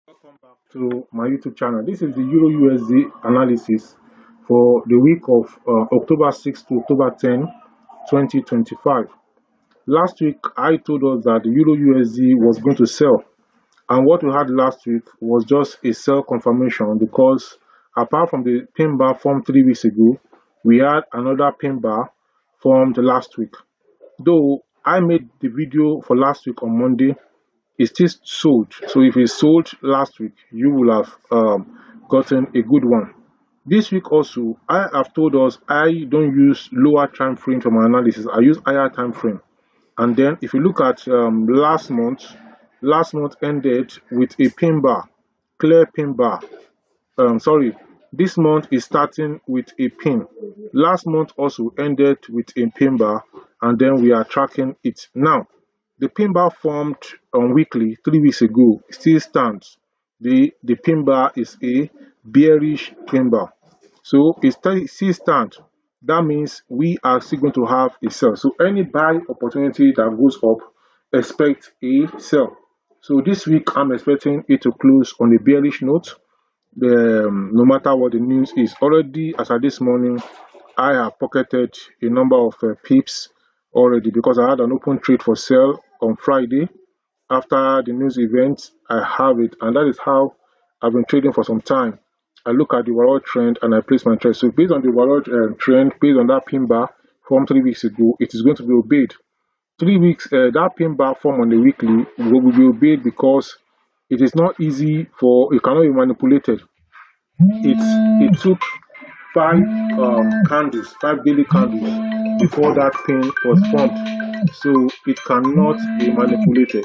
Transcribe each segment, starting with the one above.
Welcome back to my YouTube channel. This is the Euro USD analysis for the week of October 6 to October 10, 2025. Last week, I told us that the Euro USD was going to sell, and what we had last week was just a sell confirmation because apart from the pin bar formed 3 weeks ago, we had another pin bar formed last week. Though I made the video for last week on Monday, it still sold. So if it sold last week, you will have gotten a good one. This week also, I have told us I don't use lower time frame for my analysis. I use higher time frame. And then if you look at last month ended with a pin bar, clear pin bar. This month is starting with a pin. Last month also ended with a pin bar, and then we are tracking it now. The pin bar formed on weekly 3 weeks ago still stands. The pin bar is a bearish pin bar, so it still stands. That means we are still going to have a sell. So any buy opportunity that goes up, expect a sell. So this week I'm expecting it to close on a bearish note. No matter what the news is. Already as of this morning, I have pocketed a number of pips already because I had an open trade for sale on Friday. After the news event, I have it, and that is how I've been trading for some time. I look at the overall trend and I place my trade. So based on the overall trend, based on that pin bar from 3 weeks ago, it is going to be obeyed. 3 weeks, that pin bar form on the weekly will be obeyed because it is not easy for, it cannot be manipulated. It took 5 candles, 5 daily candles before that pin was formed, so it cannot be manipulated.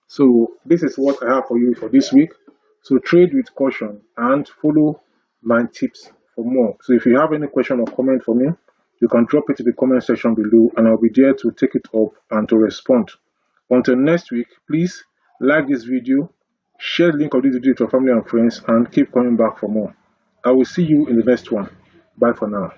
So this is what I have for you for this week. So trade with caution and follow my tips for more. So if you have any question or comment for me, you can drop it in the comment section below and I'll be there to take it up and to respond. Until next week, please like this video, share the link of this video to your family and friends, and keep coming back for more. I will see you in the next one. Bye for now.